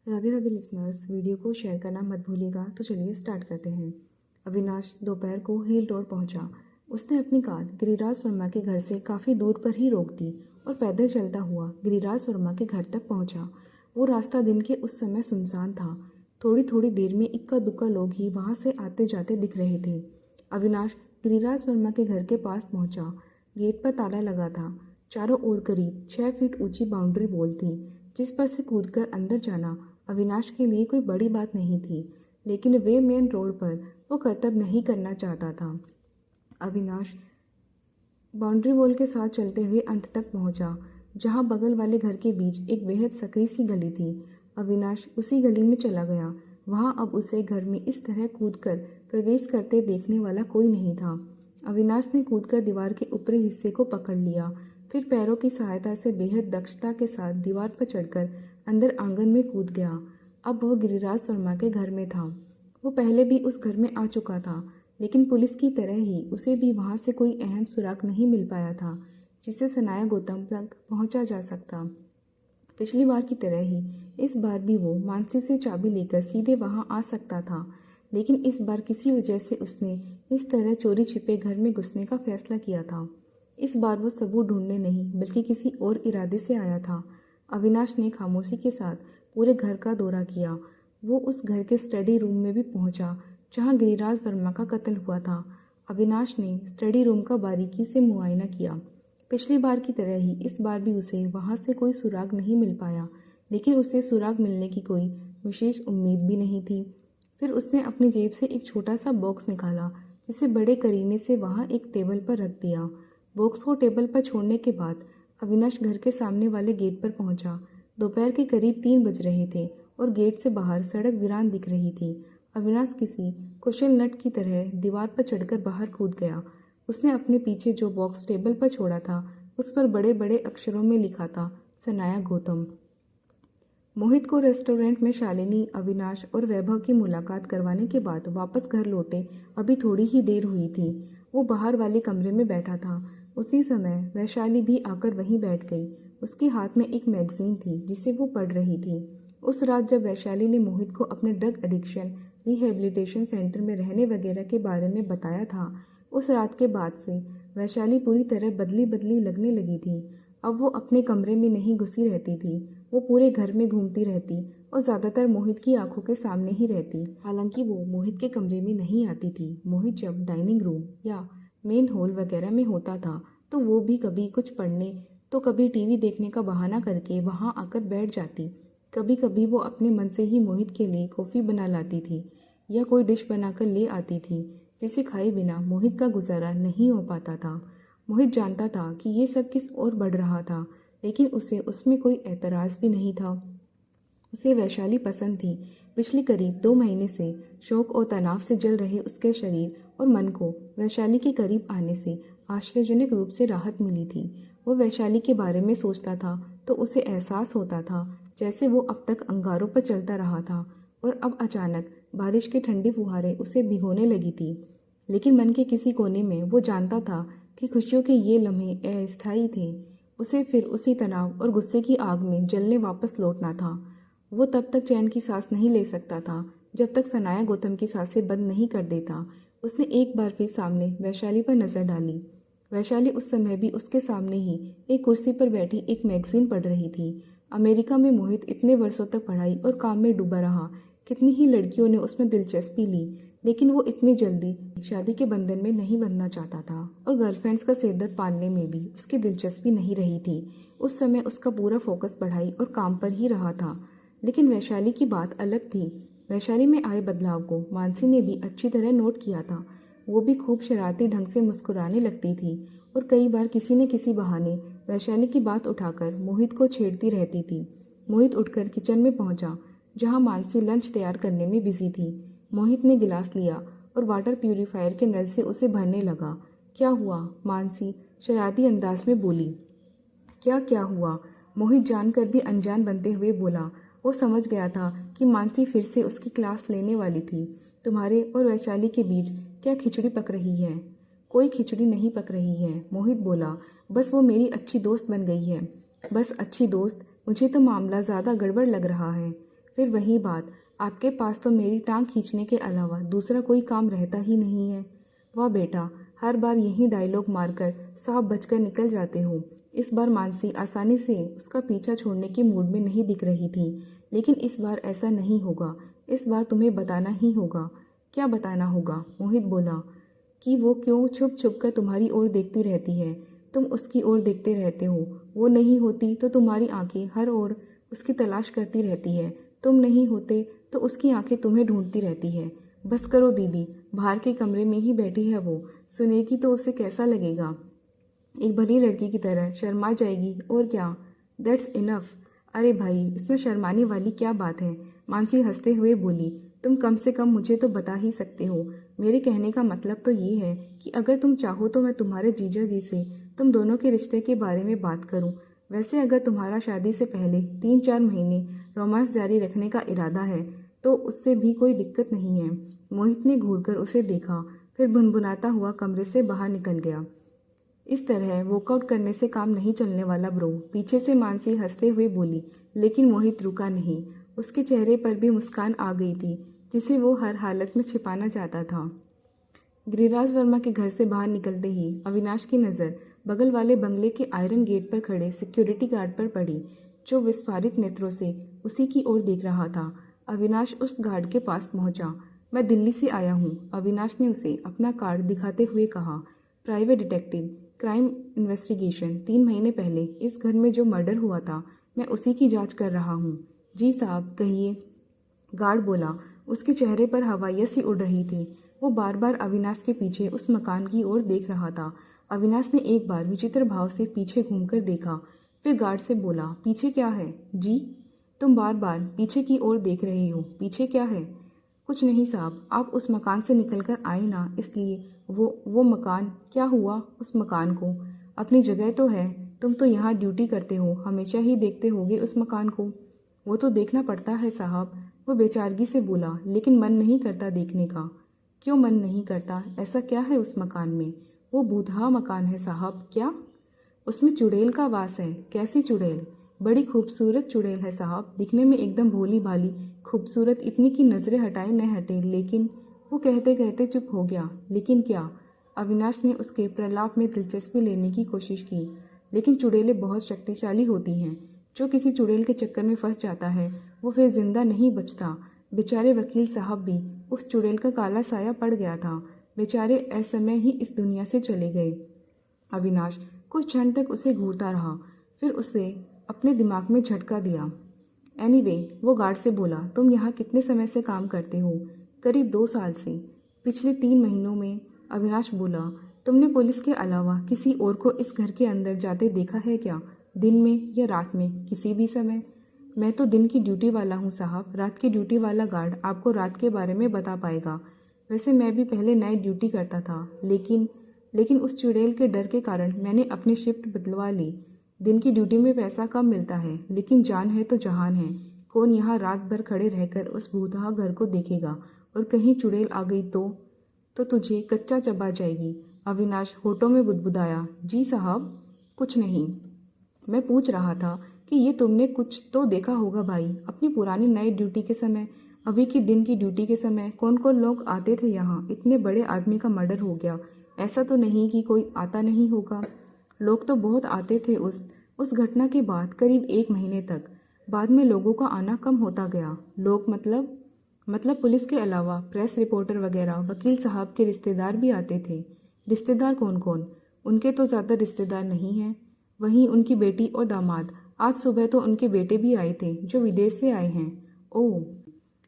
Radhe Radhe listeners, video को share करना मत भूलिएगा। तो चलिए स्टार्ट करते हैं। अविनाश दोपहर को हील रोड पहुंचा। उसने अपनी कार गिरिराज वर्मा के घर से काफ़ी दूर पर ही रोक दी और पैदल चलता हुआ गिरिराज वर्मा के घर तक पहुंचा। वो रास्ता दिन के उस समय सुनसान था। थोड़ी थोड़ी देर में इक्का दुक्का लोग ही वहां से आते जाते दिख रहे थे। अविनाश गिरिराज वर्मा के घर के पास पहुंचा। गेट पर ताला लगा था। चारों ओर करीब 6 फीट ऊंची बाउंड्री वॉल थी, जिस पर से कूदकर अंदर जाना अविनाश के लिए कोई बड़ी बात नहीं थी, लेकिन वे मेन रोड पर वो कर्तव्य नहीं करना चाहता था। अविनाश बाउंड्री वॉल के साथ चलते हुए अंत तक पहुंचा, जहां बगल वाले घर के बीच एक बेहद सकरी सी गली थी। अविनाश उसी गली में चला गया। वहां अब उसे घर में इस तरह कूदकर प्रवेश करते देखने वाला कोई नहीं था। अविनाश ने कूदकर दीवार के ऊपरी हिस्से को पकड़ लिया, फिर पैरों की सहायता से बेहद दक्षता के साथ दीवार पर चढ़कर अंदर आंगन में कूद गया। अब वह गिरिराज शर्मा के घर में था। वो पहले भी उस घर में आ चुका था, लेकिन पुलिस की तरह ही उसे भी वहां से कोई अहम सुराग नहीं मिल पाया था जिससे सनाया गौतम तक पहुंचा जा सकता। पिछली बार की तरह ही इस बार भी वो मानसी से चाबी लेकर सीधे वहां आ सकता था, लेकिन इस बार किसी वजह से उसने इस तरह चोरी छिपे घर में घुसने का फैसला किया था। इस बार वो सबूत ढूंढने नहीं बल्कि किसी और इरादे से आया था। अविनाश ने खामोशी के साथ पूरे घर का दौरा किया। वो उस घर के स्टडी रूम में भी पहुंचा जहां गिरिराज वर्मा का कत्ल हुआ था। अविनाश ने स्टडी रूम का बारीकी से मुआयना किया। पिछली बार की तरह ही इस बार भी उसे वहां से कोई सुराग नहीं मिल पाया, लेकिन उसे सुराग मिलने की कोई विशेष उम्मीद भी नहीं थी। फिर उसने अपनी जेब से एक छोटा सा बॉक्स निकाला, जिसे बड़े करीने से वहां एक टेबल पर रख दिया। बॉक्स को टेबल पर छोड़ने के बाद अविनाश घर के सामने वाले गेट पर पहुंचा। दोपहर के करीब 3 बज रहे थे और गेट से बाहर सड़क वीरान दिख रही थी। अविनाश किसी कुशल नट की तरह दीवार पर चढ़कर बाहर कूद गया। उसने अपने पीछे जो बॉक्स टेबल पर छोड़ा था, उस पर बड़े बड़े अक्षरों में लिखा था, सनाया गौतम। मोहित को रेस्टोरेंट में शालिनी, अविनाश और वैभव की मुलाकात करवाने के बाद वापस घर लौटे अभी थोड़ी ही देर हुई थी। वो बाहर वाले कमरे में बैठा था। उसी समय वैशाली भी आकर वहीं बैठ गई। उसके हाथ में एक मैगजीन थी जिसे वो पढ़ रही थी। उस रात जब वैशाली ने मोहित को अपने ड्रग एडिक्शन रिहेबिलिटेशन सेंटर में रहने वगैरह के बारे में बताया था, उस रात के बाद से वैशाली पूरी तरह बदली बदली लगने लगी थी। अब वो अपने कमरे में नहीं घुसी रहती थी, वो पूरे घर में घूमती रहती और ज़्यादातर मोहित की आंखों के सामने ही रहती। हालांकि वो मोहित के कमरे में नहीं आती थी। मोहित जब डाइनिंग रूम या मेन हॉल वगैरह में होता था तो वो भी कभी कुछ पढ़ने तो कभी टीवी देखने का बहाना करके वहां आकर बैठ जाती। कभी कभी वो अपने मन से ही मोहित के लिए कॉफ़ी बना लाती थी या कोई डिश बनाकर ले आती थी, जिसे खाए बिना मोहित का गुजारा नहीं हो पाता था। मोहित जानता था कि ये सब किस ओर बढ़ रहा था, लेकिन उसे उसमें कोई एतराज़ भी नहीं था। उसे वैशाली पसंद थी। पिछले करीब 2 महीने से शौक और तनाव से जल रहे उसके शरीर और मन को वैशाली के करीब आने से आश्चर्यजनक रूप से राहत मिली थी। वो वैशाली के बारे में सोचता था तो उसे एहसास होता था जैसे वो अब तक अंगारों पर चलता रहा था और अब अचानक बारिश की ठंडी फुहारें उसे भिगोने लगी थी। लेकिन मन के किसी कोने में वो जानता था कि खुशियों के ये लम्हे अस्थायी थे। उसे फिर उसी तनाव और गुस्से की आग में जलने वापस लौटना था। वो तब तक चैन की सांस नहीं ले सकता था जब तक सनाया गौतम की सांसें बंद नहीं कर देता। उसने एक बार फिर सामने वैशाली पर नजर डाली। वैशाली उस समय भी उसके सामने ही एक कुर्सी पर बैठी एक मैगजीन पढ़ रही थी। अमेरिका में मोहित इतने वर्षों तक पढ़ाई और काम में डूबा रहा। कितनी ही लड़कियों ने उसमें दिलचस्पी ली, लेकिन वो इतनी जल्दी शादी के बंधन में नहीं बंधना चाहता था और गर्लफ्रेंड्स का सिरदर्द पालने में भी उसकी दिलचस्पी नहीं रही थी। उस समय उसका पूरा फोकस पढ़ाई और काम पर ही रहा था। लेकिन वैशाली की बात अलग थी। वैशाली में आए बदलाव को मानसी ने भी अच्छी तरह नोट किया था। वो भी खूब शरारती ढंग से मुस्कुराने लगती थी और कई बार किसी न किसी बहाने वैशाली की बात उठाकर मोहित को छेड़ती रहती थी। मोहित उठकर किचन में पहुंचा, जहां मानसी लंच तैयार करने में बिजी थी। मोहित ने गिलास लिया और वाटर प्यूरिफायर के नल से उसे भरने लगा। क्या हुआ? मानसी शरारती अंदाज में बोली। क्या हुआ? मोहित जानकर भी अनजान बनते हुए बोला। वो समझ गया था कि मानसी फिर से उसकी क्लास लेने वाली थी। तुम्हारे और वैशाली के बीच क्या खिचड़ी पक रही है? कोई खिचड़ी नहीं पक रही है, मोहित बोला। बस वो मेरी अच्छी दोस्त बन गई है। बस अच्छी दोस्त? मुझे तो मामला ज़्यादा गड़बड़ लग रहा है। फिर वही बात, आपके पास तो मेरी टांग खींचने के अलावा दूसरा कोई काम रहता ही नहीं है। वाह बेटा, हर बार यही डायलॉग मारकर साफ बचकर निकल जाते हो। इस बार मानसी आसानी से उसका पीछा छोड़ने के मूड में नहीं दिख रही थी, लेकिन इस बार ऐसा नहीं होगा। इस बार तुम्हें बताना ही होगा। क्या बताना होगा? मोहित बोला। कि वो क्यों छुप छुप कर तुम्हारी ओर देखती रहती है, तुम उसकी ओर देखते रहते हो। वो नहीं होती तो तुम्हारी आंखें हर ओर उसकी तलाश करती रहती है, तुम नहीं होते तो उसकी आंखें तुम्हें ढूंढती रहती है। बस करो दीदी, बाहर के कमरे में ही बैठी है वो, सुनेगी तो उसे कैसा लगेगा? एक भली लड़की की तरह शर्मा जाएगी और क्या। That's enough. अरे भाई, इसमें शर्माने वाली क्या बात है? मानसी हंसते हुए बोली। तुम कम से कम मुझे तो बता ही सकते हो। मेरे कहने का मतलब तो ये है कि अगर तुम चाहो तो मैं तुम्हारे जीजा जी से तुम दोनों के रिश्ते के बारे में बात करूं। वैसे अगर तुम्हारा शादी से पहले 3-4 महीने रोमांस जारी रखने का इरादा है तो उससे भी कोई दिक्कत नहीं है। मोहित ने घूरकर उसे देखा, फिर भुनभुनाता हुआ कमरे से बाहर निकल गया। इस तरह वॉकआउट करने से काम नहीं चलने वाला ब्रो, पीछे से मानसी हंसते हुए बोली। लेकिन मोहित रुका नहीं। उसके चेहरे पर भी मुस्कान आ गई थी, जिसे वो हर हालत में छिपाना चाहता था। गिरिराज वर्मा के घर से बाहर निकलते ही अविनाश की नज़र बगल वाले बंगले के आयरन गेट पर खड़े सिक्योरिटी गार्ड पर पड़ी, जो विस्फारित नेत्रों से उसी की ओर देख रहा था। अविनाश उस गार्ड के पास पहुंचा। मैं दिल्ली से आया हूं, अविनाश ने उसे अपना कार्ड दिखाते हुए कहा। Private detective, crime investigation. 3 महीने पहले इस घर में जो मर्डर हुआ था, मैं उसी की जांच कर रहा हूँ। जी साहब, कहिए, गार्ड बोला। उसके चेहरे पर हवाइयाँ सी उड़ रही थी। वो बार बार अविनाश के पीछे उस मकान की ओर देख रहा था। अविनाश ने एक बार विचित्र भाव से पीछे घूमकर देखा, फिर गार्ड से बोला, पीछे क्या है? जी? तुम बार बार पीछे की ओर देख रहे हो, पीछे क्या है? कुछ नहीं साहब, आप उस मकान से निकलकर आए ना, इसलिए। वो मकान क्या हुआ उस मकान को? अपनी जगह तो है, तुम तो यहाँ ड्यूटी करते हो, हमेशा ही देखते होगे उस मकान को। वो तो देखना पड़ता है साहब, वो बेचारगी से बोला, लेकिन मन नहीं करता देखने का। क्यों मन नहीं करता? ऐसा क्या है उस मकान में? वो भूतहा मकान है साहब। क्या? उसमें चुड़ैल का वास है। कैसी चुड़ैल? बड़ी खूबसूरत चुड़ैल है साहब, दिखने में एकदम भोली भाली खूबसूरत, इतनी की नज़रें हटाए न हटे। लेकिन वो कहते कहते चुप हो गया। लेकिन क्या? अविनाश ने उसके प्रलाप में दिलचस्पी लेने की कोशिश की। लेकिन चुड़ैलें बहुत शक्तिशाली होती हैं। जो किसी चुड़ैल के चक्कर में फंस जाता है वो फिर जिंदा नहीं बचता। बेचारे वकील साहब भी उस चुड़ैल का काला साया पड़ गया था। बेचारे असमय ही इस दुनिया से चले गए। अविनाश कुछ क्षण तक उसे घूरता रहा, फिर उसे अपने दिमाग में झटका दिया। एनीवे, वो गार्ड से बोला, तुम यहाँ कितने समय से काम करते हो? करीब 2 साल से। पिछले 3 महीनों में, अविनाश बोला। तुमने पुलिस के अलावा किसी और को इस घर के अंदर जाते देखा है क्या? दिन में या रात में, किसी भी समय? मैं तो दिन की ड्यूटी वाला हूँ साहब, रात की ड्यूटी वाला गार्ड आपको रात के बारे में बता पाएगा। वैसे मैं भी पहले नाइट ड्यूटी करता था, लेकिन उस चुड़ैल के डर के कारण मैंने अपनी शिफ्ट बदलवा ली। दिन की ड्यूटी में पैसा कम मिलता है, लेकिन जान है तो जहान है। कौन यहाँ रात भर खड़े रहकर उस भूतहा घर को देखेगा? और कहीं चुड़ैल आ गई तो तुझे कच्चा चबा जाएगी। अविनाश होठों में बुदबुदाया। जी साहब, कुछ नहीं। मैं पूछ रहा था कि ये तुमने कुछ तो देखा होगा भाई, अपनी पुरानी नाइट ड्यूटी के समय, अभी की दिन की ड्यूटी के समय कौन कौन लोग आते थे यहाँ? इतने बड़े आदमी का मर्डर हो गया, ऐसा तो नहीं कि कोई आता नहीं होगा। लोग तो बहुत आते थे उस घटना के बाद करीब 1 महीने तक। बाद में लोगों का आना कम होता गया। लोग मतलब पुलिस के अलावा प्रेस रिपोर्टर वगैरह, वकील साहब के रिश्तेदार भी आते थे। रिश्तेदार कौन कौन? उनके तो ज़्यादा रिश्तेदार नहीं हैं। वहीं उनकी बेटी और दामाद। आज सुबह तो उनके बेटे भी आए थे जो विदेश से आए हैं। ओह,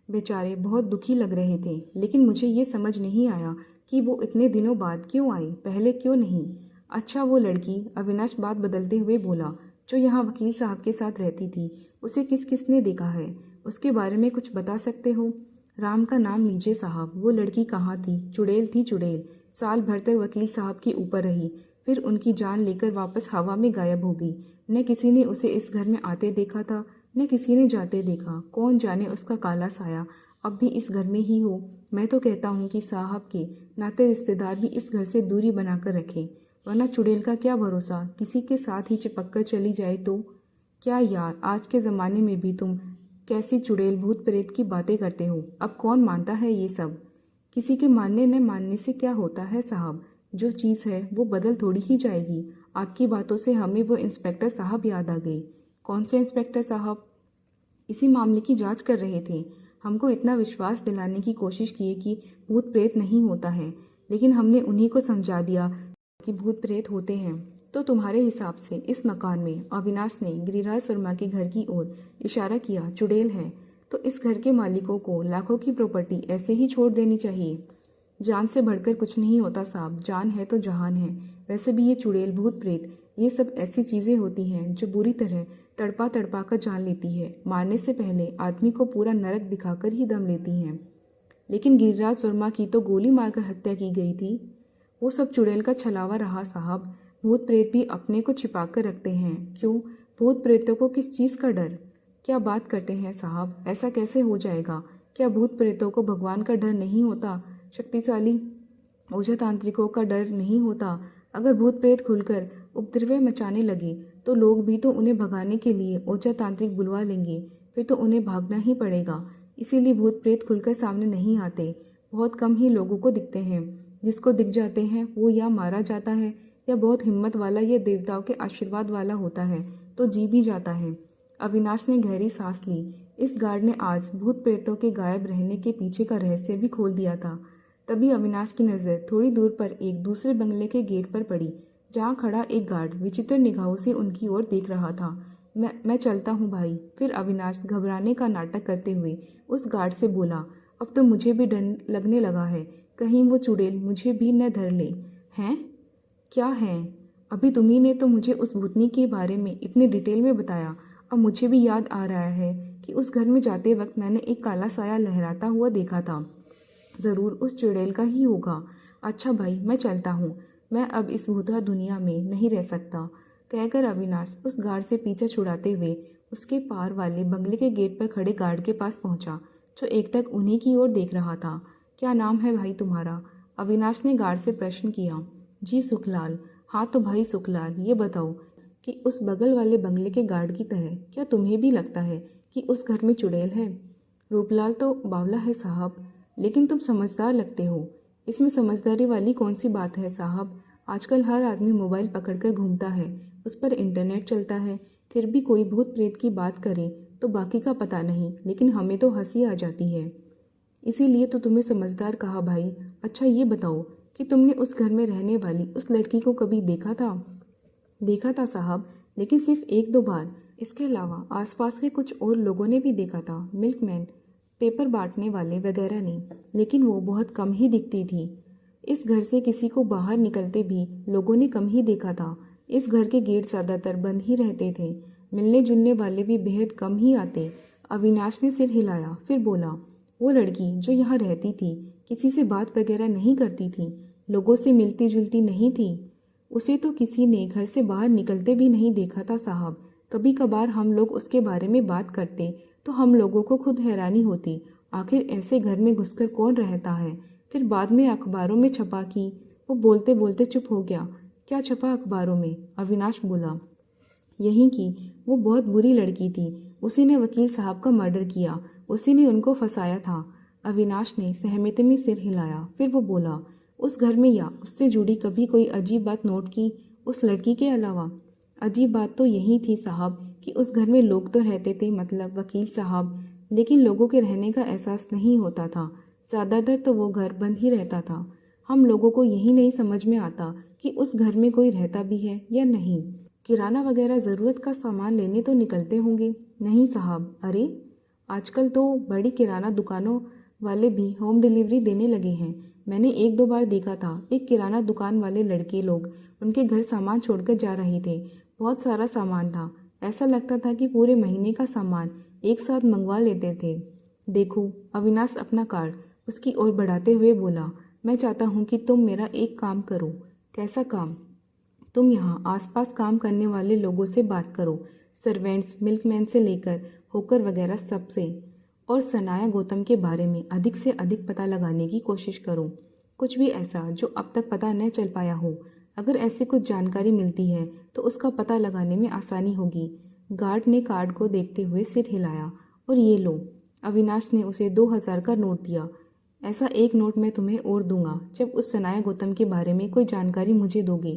बेचारे बहुत दुखी लग रहे थे, लेकिन मुझे ये समझ नहीं आया कि वो इतने दिनों बाद क्यों आई, पहले क्यों नहीं? अच्छा, वो लड़की, अविनाश बात बदलते हुए बोला, जो यहाँ वकील साहब के साथ रहती थी, उसे किसने देखा है? उसके बारे में कुछ बता सकते हो? राम का नाम लीजिए साहब। वो लड़की कहाँ थी? चुड़ैल थी चुड़ैल। साल भर तक वकील साहब के ऊपर रही, फिर उनकी जान लेकर वापस हवा में गायब हो गई। न किसी ने उसे इस घर में आते देखा था, न किसी ने जाते देखा। कौन जाने उसका काला साया अब भी इस घर में ही हो। मैं तो कहता हूँ कि साहब के नाते रिश्तेदार भी इस घर से दूरी बनाकर रखें, वरना चुड़ैल का क्या भरोसा, किसी के साथ ही चिपक कर चली जाए तो। क्या यार, आज के ज़माने में भी तुम कैसी चुड़ैल भूत प्रेत की बातें करते हो। अब कौन मानता है ये सब। किसी के मानने न मानने से क्या होता है साहब, जो चीज़ है वो बदल थोड़ी ही जाएगी। आपकी बातों से हमें वो इंस्पेक्टर साहब याद आ गए। कौन से इंस्पेक्टर साहब? इसी मामले की जांच कर रहे थे। हमको इतना विश्वास दिलाने की कोशिश की कि भूत प्रेत नहीं होता है, लेकिन हमने उन्हीं को समझा दिया कि भूत प्रेत होते हैं। तो तुम्हारे हिसाब से इस मकान में, अविनाश ने गिरिराज वर्मा के घर की ओर इशारा किया, चुड़ैल है, तो इस घर के मालिकों को लाखों की प्रॉपर्टी ऐसे ही छोड़ देनी चाहिए। जान से बढ़कर कुछ नहीं होता साहब, जान है तो जहान है। वैसे भी ये चुड़ैल भूत प्रेत ये सब ऐसी चीज़ें होती हैं जो बुरी तरह तड़पा तड़पा कर जान लेती है। मारने से पहले आदमी को पूरा नरक दिखाकर ही दम लेती हैं। लेकिन गिरिराज वर्मा की तो गोली मारकर हत्या की गई थी। वो सब चुड़ैल का छलावा रहा साहब। भूत प्रेत भी अपने को छिपा कर रखते हैं। क्यों? भूत प्रेतों को किस चीज़ का डर? क्या बात करते हैं साहब, ऐसा कैसे हो जाएगा? क्या भूत प्रेतों को भगवान का डर नहीं होता? शक्तिशाली ओझा तांत्रिकों का डर नहीं होता? अगर भूत प्रेत खुलकर उपद्रव मचाने लगे तो लोग भी तो उन्हें भगाने के लिए ओझा तांत्रिक बुलवा लेंगे। फिर तो उन्हें भागना ही पड़ेगा। इसीलिए भूत प्रेत खुलकर सामने नहीं आते। बहुत कम ही लोगों को दिखते हैं। जिसको दिख जाते हैं वो या मारा जाता है या बहुत हिम्मत वाला या देवताओं के आशीर्वाद वाला होता है तो जी भी जाता है। अविनाश ने गहरी सांस ली। इस गार्ड ने आज भूत प्रेतों के गायब रहने के पीछे का रहस्य भी खोल दिया था। तभी अविनाश की नज़र थोड़ी दूर पर एक दूसरे बंगले के गेट पर पड़ी, जहाँ खड़ा एक गार्ड विचित्र निगाहों से उनकी ओर देख रहा था। मैं चलता हूँ भाई। फिर अविनाश घबराने का नाटक करते हुए उस गार्ड से बोला, अब तो मुझे भी डर लगने लगा है, कहीं वो चुड़ैल मुझे भी न धर ले। हैं? क्या है? अभी तुम्ही ने तो मुझे उस भूतनी के बारे में इतने डिटेल में बताया। अब मुझे भी याद आ रहा है कि उस घर में जाते वक्त मैंने एक काला साया लहराता हुआ देखा था। ज़रूर उस चुड़ैल का ही होगा। अच्छा भाई, मैं चलता हूँ। मैं अब इस भूतहा दुनिया में नहीं रह सकता, कहकर अविनाश उस गार्ड से पीछा छुड़ाते हुए उसके पार वाले बंगले के गेट पर खड़े गार्ड के पास पहुंचा, जो एकटक उन्हीं की ओर देख रहा था। क्या नाम है भाई तुम्हारा? अविनाश ने गार्ड से प्रश्न किया। जी सुखलाल। हाँ तो भाई सुखलाल, ये बताओ कि उस बगल वाले बंगले के गार्ड की तरह क्या तुम्हें भी लगता है कि उस घर में चुड़ैल है? रूपलाल तो बावला है साहब, लेकिन तुम समझदार लगते हो। इसमें समझदारी वाली कौन सी बात है साहब? आजकल हर आदमी मोबाइल पकड़कर घूमता है, उस पर इंटरनेट चलता है। फिर भी कोई भूत प्रेत की बात करे तो बाकी का पता नहीं, लेकिन हमें तो हंसी आ जाती है। इसीलिए तो तुम्हें समझदार कहा भाई। अच्छा ये बताओ कि तुमने उस घर में रहने वाली उस लड़की को कभी देखा था? देखा था साहब, लेकिन सिर्फ एक दो बार। इसके अलावा आसपास के कुछ और लोगों ने भी देखा था, मिल्कमैन, पेपर बांटने वाले वगैरह ने, लेकिन वो बहुत कम ही दिखती थी। इस घर से किसी को बाहर निकलते भी लोगों ने कम ही देखा था। इस घर के गेट ज़्यादातर बंद ही रहते थे। मिलने जुलने वाले भी बेहद कम ही आते। अविनाश ने सिर हिलाया, फिर बोला, वो लड़की जो यहाँ रहती थी किसी से बात वगैरह नहीं करती थी, लोगों से मिलती जुलती नहीं थी। उसे तो किसी ने घर से बाहर निकलते भी नहीं देखा था साहब। कभी कभार हम लोग उसके बारे में बात करते तो हम लोगों को खुद हैरानी होती, आखिर ऐसे घर में घुसकर कौन रहता है। फिर बाद में अखबारों में छपा कि वो बोलते बोलते चुप हो गया। क्या छपा अखबारों में? अविनाश बोला, यही कि वो बहुत बुरी लड़की थी, उसी ने वकील साहब का मर्डर किया, उसी ने उनको फंसाया था। अविनाश ने सहमति में सिर हिलाया। फिर वो बोला, उस घर में या उससे जुड़ी कभी कोई अजीब बात नोट की उस लड़की के अलावा? अजीब बात तो यही थी साहब कि उस घर में लोग तो रहते थे, मतलब वकील साहब, लेकिन लोगों के रहने का एहसास नहीं होता था। ज़्यादातर तो वो घर बंद ही रहता था। हम लोगों को यही नहीं समझ में आता कि उस घर में कोई रहता भी है या नहीं। किराना वगैरह ज़रूरत का सामान लेने तो निकलते होंगे? नहीं साहब। अरे आजकल तो बड़ी किराना दुकानों वाले भी होम डिलीवरी देने लगे हैं। मैंने एक दो बार देखा था, एक किराना दुकान वाले लड़के लोग उनके घर सामान छोड़कर जा रहे थे। बहुत सारा सामान था, ऐसा लगता था कि पूरे महीने का सामान एक साथ मंगवा लेते थे। देखो, अविनाश अपना कार्ड उसकी ओर बढ़ाते हुए बोला, मैं चाहता हूँ कि तुम मेरा एक काम करो। कैसा काम? तुम यहाँ आसपास काम करने वाले लोगों से बात करो, सर्वेंट्स, मिल्कमैन से लेकर होकर वगैरह सबसे, और सनाया गौतम के बारे में अधिक से अधिक पता लगाने की कोशिश करो। कुछ भी ऐसा जो अब तक पता न चल पाया हो। अगर ऐसी कुछ जानकारी मिलती है तो उसका पता लगाने में आसानी होगी। गार्ड ने कार्ड को देखते हुए सिर हिलाया और ये लो। अविनाश ने उसे 2,000 का नोट दिया। ऐसा एक नोट मैं तुम्हें और दूंगा जब उस सनाया गौतम के बारे में कोई जानकारी मुझे दोगे।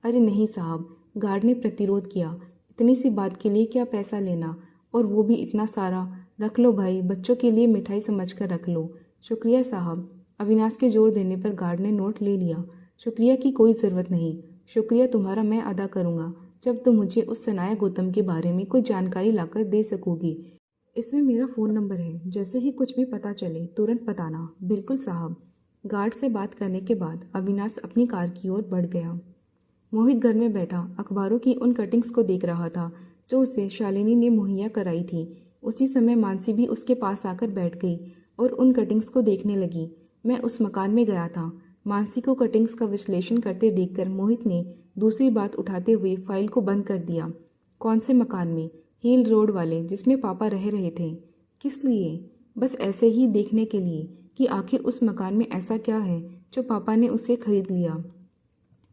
अरे नहीं साहब, गार्ड ने प्रतिरोध किया। इतनी सी बात के लिए क्या पैसा लेना, और वो भी इतना सारा। रख लो भाई, बच्चों के लिए मिठाई समझकर रख लो। शुक्रिया साहब। अविनाश के जोर देने पर गार्ड ने नोट ले लिया। शुक्रिया की कोई ज़रूरत नहीं। शुक्रिया तुम्हारा मैं अदा करूँगा जब तुम मुझे उस सनाया गौतम के बारे में कोई जानकारी लाकर दे सकोगी। इसमें मेरा फ़ोन नंबर है, जैसे ही कुछ भी पता चले तुरंत बताना। बिल्कुल साहब। गार्ड से बात करने के बाद अविनाश अपनी कार की ओर बढ़ गया। मोहित घर में बैठा अखबारों की उन कटिंग्स को देख रहा था जो उसे शालिनी ने मुहैया कराई थी। उसी समय मानसी भी उसके पास आकर बैठ गई और उन कटिंग्स को देखने लगी। मैं उस मकान में गया था। मानसी को कटिंग्स का विश्लेषण करते देखकर मोहित ने दूसरी बात उठाते हुए फाइल को बंद कर दिया। कौन से मकान में? हिल रोड वाले, जिसमें पापा रह रहे थे। किस लिए? बस ऐसे ही देखने के लिए कि आखिर उस मकान में ऐसा क्या है जो पापा ने उसे खरीद लिया।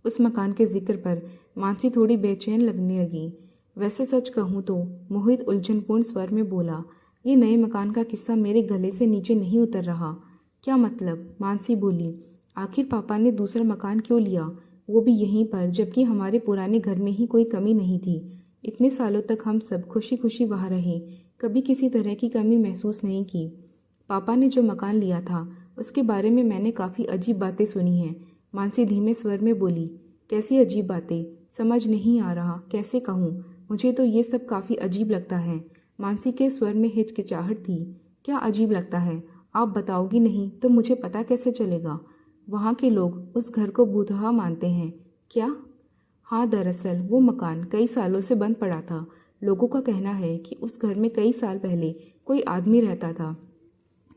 उस मकान के जिक्र पर मानसी थोड़ी बेचैन लगने लगी। वैसे सच कहूँ तो, मोहित उलझनपूर्ण स्वर में बोला, ये नए मकान का किस्सा मेरे गले से नीचे नहीं उतर रहा। क्या मतलब? मानसी बोली, आखिर पापा ने दूसरा मकान क्यों लिया, वो भी यहीं पर, जबकि हमारे पुराने घर में ही कोई कमी नहीं थी। इतने सालों तक हम सब खुशी खुशी वहाँ रहे, कभी किसी तरह की कमी महसूस नहीं की। पापा ने जो मकान लिया था उसके बारे में मैंने काफ़ी अजीब बातें सुनी हैं। मानसी धीमे स्वर में बोली, कैसी अजीब बातें? समझ नहीं आ रहा कैसे कहूँ, मुझे तो ये सब काफ़ी अजीब लगता है। मानसी के स्वर में हिचकिचाहट थी। क्या अजीब लगता है? आप बताओगी नहीं तो मुझे पता कैसे चलेगा? वहाँ के लोग उस घर को भूतहा मानते हैं क्या? हाँ, दरअसल वो मकान कई सालों से बंद पड़ा था। लोगों का कहना है कि उस घर में कई साल पहले कोई आदमी रहता था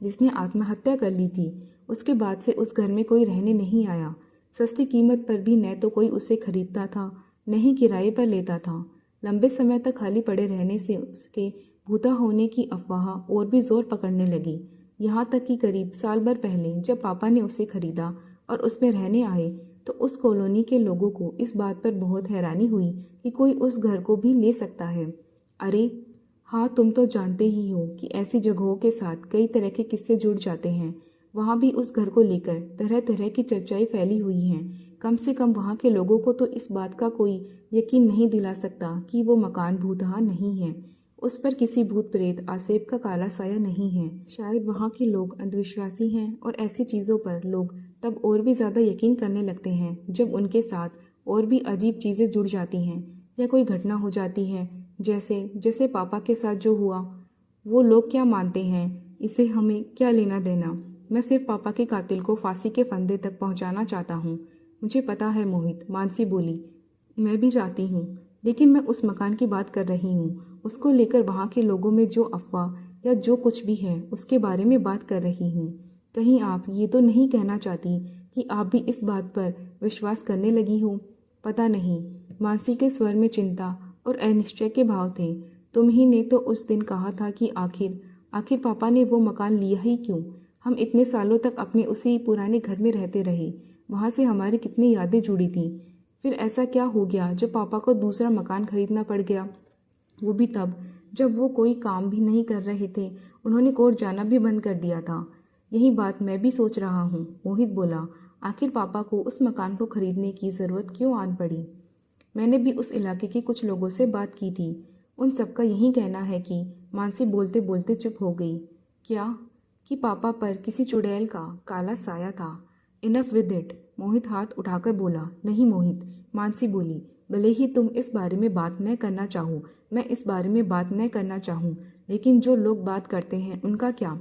जिसने आत्महत्या कर ली थी। उसके बाद से उस घर में कोई रहने नहीं आया। सस्ती कीमत पर भी न तो कोई उसे खरीदता था, न ही किराए पर लेता था। लंबे समय तक खाली पड़े रहने से उसके भूता होने की अफवाह और भी जोर पकड़ने लगी। यहाँ तक कि करीब साल भर पहले जब पापा ने उसे खरीदा और उसमें रहने आए तो उस कॉलोनी के लोगों को इस बात पर बहुत हैरानी हुई कि कोई उस घर को भी ले सकता है। अरे हाँ, तुम तो जानते ही हो कि ऐसी जगहों के साथ कई तरह के किस्से जुड़ जाते हैं। वहाँ भी उस घर को लेकर तरह तरह की चर्चाएं फैली हुई हैं। कम से कम वहाँ के लोगों को तो इस बात का कोई यकीन नहीं दिला सकता कि वो मकान भूतहा नहीं है। उस पर किसी भूत प्रेत आसेब का काला साया नहीं है। शायद वहाँ के लोग अंधविश्वासी हैं और ऐसी चीज़ों पर लोग तब और भी ज़्यादा यकीन करने लगते हैं जब उनके साथ और भी अजीब चीज़ें जुड़ जाती हैं या कोई घटना हो जाती है, जैसे जैसे पापा के साथ जो हुआ। वो लोग क्या मानते हैं, इसे हमें क्या लेना देना। मैं सिर्फ पापा के कातिल को फांसी के फंदे तक पहुंचाना चाहता हूं। मुझे पता है मोहित, मानसी बोली, मैं भी चाहती हूँ, लेकिन मैं उस मकान की बात कर रही हूँ। उसको लेकर वहाँ के लोगों में जो अफवाह या जो कुछ भी है उसके बारे में बात कर रही हूँ। कहीं आप ये तो नहीं कहना चाहती कि आप भी इस बात पर विश्वास करने लगी हो? पता नहीं। मानसी के स्वर में चिंता और अनिश्चय के भाव थे। तुम ही ने तो उस दिन कहा था कि आखिर पापा ने वो मकान लिया ही क्यों? हम इतने सालों तक अपने उसी पुराने घर में रहते रहे। वहाँ से हमारी कितनी यादें जुड़ी थीं। फिर ऐसा क्या हो गया जो पापा को दूसरा मकान खरीदना पड़ गया? वो भी तब जब वो कोई काम भी नहीं कर रहे थे। उन्होंने कोर्ट जाना भी बंद कर दिया था। यही बात मैं भी सोच रहा हूँ, मोहित बोला। आखिर पापा को उस मकान को खरीदने की ज़रूरत क्यों आन पड़ी? मैंने भी उस इलाके के कुछ लोगों से बात की थी। उन सबका यही कहना है कि मानसी बोलते बोलते चुप हो गई। क्या? कि पापा पर किसी चुड़ैल का काला साया था। इनफ विद इट, मोहित हाथ उठाकर बोला। नहीं मोहित, मानसी बोली, भले ही तुम इस बारे में बात न करना चाहो, मैं इस बारे में बात न करना चाहूँ, लेकिन जो लोग बात करते हैं उनका क्या?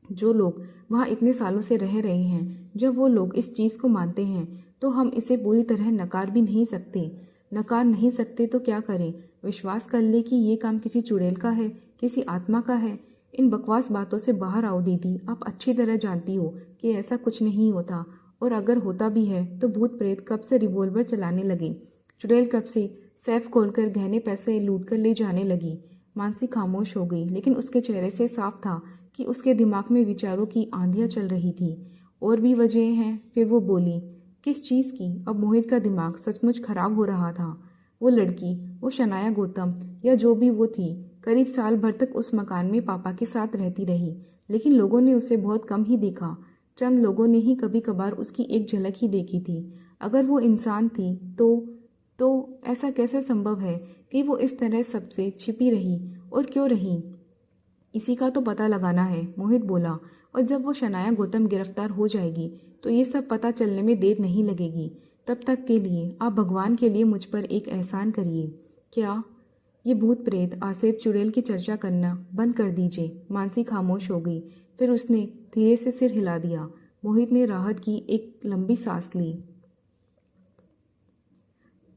जो लोग वहाँ इतने सालों से रह रहे हैं, जब वो लोग इस चीज़ को मानते हैं तो हम इसे पूरी तरह नकार भी नहीं सकते। नकार नहीं सकते तो क्या करें? विश्वास कर ले कि ये काम किसी चुड़ैल का है, किसी आत्मा का है। इन बकवास बातों से बाहर आओ दीदी। आप अच्छी तरह जानती हो कि ऐसा कुछ नहीं होता, और अगर होता भी है तो भूत प्रेत कब से रिवॉल्वर चलाने लगे, चुड़ैल कब से सैफ खोलकर गहने पैसे लूट कर ले जाने लगी। मानसी खामोश हो गई, लेकिन उसके चेहरे से साफ था कि उसके दिमाग में विचारों की आंधियां चल रही थी। और भी वजह हैं? फिर वो बोली, किस चीज़ की? अब मोहित का दिमाग सचमुच खराब हो रहा था। वो लड़की, वो शनाया गौतम, या जो भी वो थी, करीब साल भर तक उस मकान में पापा के साथ रहती रही, लेकिन लोगों ने उसे बहुत कम ही देखा। चंद लोगों ने ही कभी कभार उसकी एक झलक ही देखी थी। अगर वो इंसान थी तो ऐसा कैसे संभव है कि वो इस तरह सबसे छिपी रही, और क्यों रही? इसी का तो पता लगाना है, मोहित बोला। और जब वो शनाया गौतम गिरफ्तार हो जाएगी तो ये सब पता चलने में देर नहीं लगेगी। तब तक के लिए आप भगवान के लिए मुझ पर एक एहसान करिए। क्या? ये भूत प्रेत आसेर चुड़ैल की चर्चा करना बंद कर दीजिए। मानसी खामोश हो गई। फिर उसने धीरे से सिर हिला दिया। मोहित ने राहत की एक लंबी सांस ली।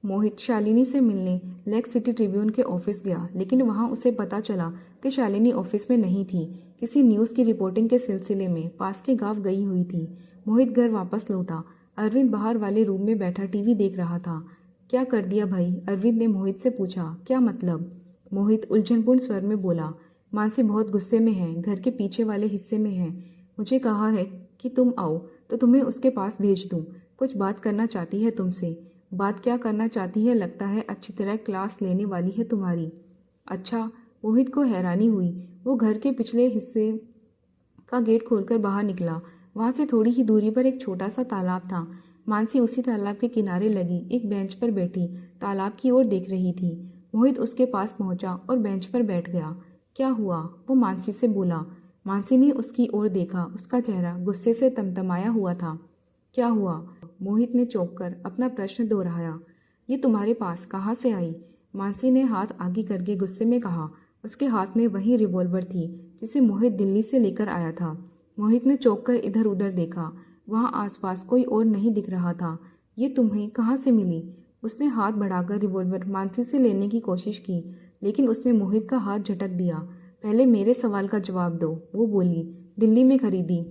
मोहित शालिनी से मिलने लेक सिटी ट्रिब्यून के ऑफिस गया, लेकिन वहां उसे पता चला कि शालिनी ऑफिस में नहीं थी। किसी न्यूज़ की रिपोर्टिंग के सिलसिले में पास के गांव गई हुई थी। मोहित घर वापस लौटा। अरविंद बाहर वाले रूम में बैठा टीवी देख रहा था। क्या कर दिया भाई? अरविंद ने मोहित से पूछा। क्या मतलब? मोहित उलझनपूर्ण स्वर में बोला। मानसी बहुत गुस्से में है, घर के पीछे वाले हिस्से में है। मुझे कहा है कि तुम आओ तो तुम्हें उसके पास भेज दूं। कुछ बात करना चाहती है तुमसे। बात क्या करना चाहती है? लगता है अच्छी तरह क्लास लेने वाली है तुम्हारी। अच्छा, मोहित को हैरानी हुई। वो घर के पिछले हिस्से का गेट खोलकर बाहर निकला। वहां से थोड़ी ही दूरी पर एक छोटा सा तालाब था। मानसी उसी तालाब के किनारे लगी एक बेंच पर बैठी तालाब की ओर देख रही थी। मोहित उसके पास पहुंचा और बेंच पर बैठ गया। क्या हुआ? वो मानसी से बोला। मानसी ने उसकी ओर देखा। उसका चेहरा गुस्से से तमतमाया हुआ था। क्या हुआ? मोहित ने चौंक कर अपना प्रश्न दोहराया। ये तुम्हारे पास कहाँ से आई? मानसी ने हाथ आगे करके गुस्से में कहा। उसके हाथ में वही रिवॉल्वर थी जिसे मोहित दिल्ली से लेकर आया था। मोहित ने चौंक कर इधर उधर देखा। वहाँ आसपास कोई और नहीं दिख रहा था। ये तुम्हें कहाँ से मिली? उसने हाथ बढ़ाकर रिवॉल्वर मानसी से लेने की कोशिश की, लेकिन उसने मोहित का हाथ झटक दिया। पहले मेरे सवाल का जवाब दो, वो बोली। दिल्ली में खरीदी।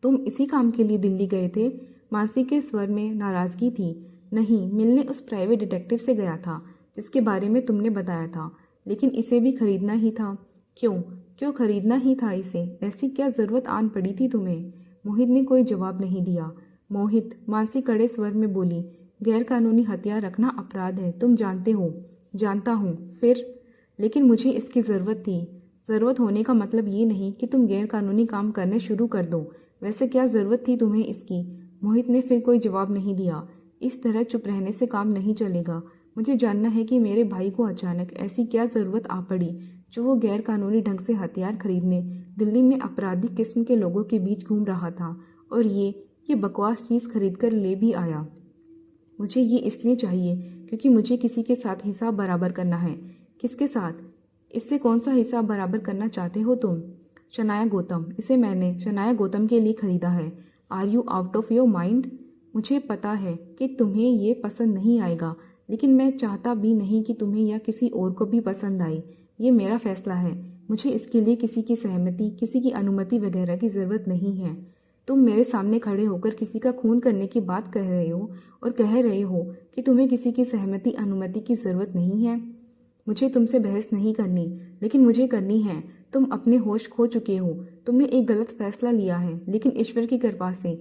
तुम इसी काम के लिए दिल्ली गए थे? मानसी के स्वर में नाराजगी थी। नहीं, मिलने उस प्राइवेट डिटेक्टिव से गया था जिसके बारे में तुमने बताया था, लेकिन इसे भी खरीदना ही था। क्यों? क्यों खरीदना ही था इसे? ऐसी क्या जरूरत आन पड़ी थी तुम्हें? मोहित ने कोई जवाब नहीं दिया। मोहित, मानसी कड़े स्वर में बोली, गैर कानूनी हथियार रखना अपराध है, तुम जानते हो। जानता हूँ, फिर? लेकिन मुझे इसकी ज़रूरत थी। ज़रूरत होने का मतलब ये नहीं कि तुम गैर कानूनी काम करने शुरू कर दो। वैसे क्या ज़रूरत थी तुम्हें इसकी? मोहित ने फिर कोई जवाब नहीं दिया। इस तरह चुप रहने से काम नहीं चलेगा। मुझे जानना है कि मेरे भाई को अचानक ऐसी क्या ज़रूरत आ पड़ी जो वो गैर कानूनी ढंग से हथियार खरीदने दिल्ली में आपराधिक किस्म के लोगों के बीच घूम रहा था, और ये बकवास चीज़ खरीद कर ले भी आया। मुझे ये इसलिए चाहिए क्योंकि मुझे किसी के साथ हिसाब बराबर करना है। किसके साथ? इससे कौन सा हिसाब बराबर करना चाहते हो तुम? शनाया गौतम। इसे मैंने शनाया गौतम के लिए खरीदा है। Are you out of your mind? मुझे पता है कि तुम्हें ये पसंद नहीं आएगा, लेकिन मैं चाहता भी नहीं कि तुम्हें या किसी और को भी पसंद आए। ये मेरा फैसला है। मुझे इसके लिए किसी की सहमति, किसी की अनुमति वगैरह की ज़रूरत नहीं है। तुम मेरे सामने खड़े होकर किसी का खून करने की बात कह रहे हो और कह रहे हो कि तुम्हें किसी की सहमति अनुमति की ज़रूरत नहीं है। मुझे तुमसे बहस नहीं करनी, लेकिन मुझे करनी है। तुम अपने होश खो चुके हो। तुमने एक गलत फैसला लिया है, लेकिन ईश्वर की कृपा से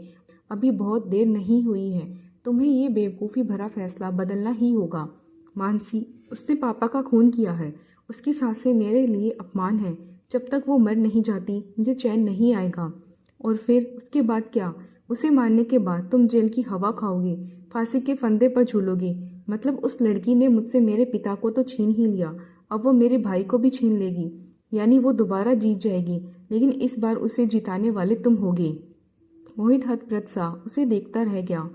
अभी बहुत देर नहीं हुई है। तुम्हें ये बेवकूफ़ी भरा फैसला बदलना ही होगा। मानसी, उसने पापा का खून किया है। उसकी सांसें मेरे लिए अपमान है। जब तक वो मर नहीं जाती मुझे चैन नहीं आएगा। और फिर उसके बाद क्या? उसे मारने के बाद तुम जेल की हवा खाओगे, फांसी के फंदे पर झूलोगे। मतलब उस लड़की ने मुझसे मेरे पिता को तो छीन ही लिया, अब वो मेरे भाई को भी छीन लेगी। यानी वो दोबारा जीत जाएगी, लेकिन इस बार उसे जिताने वाले तुम होगे। मोहित हतप्रभ सा उसे देखता रह गया।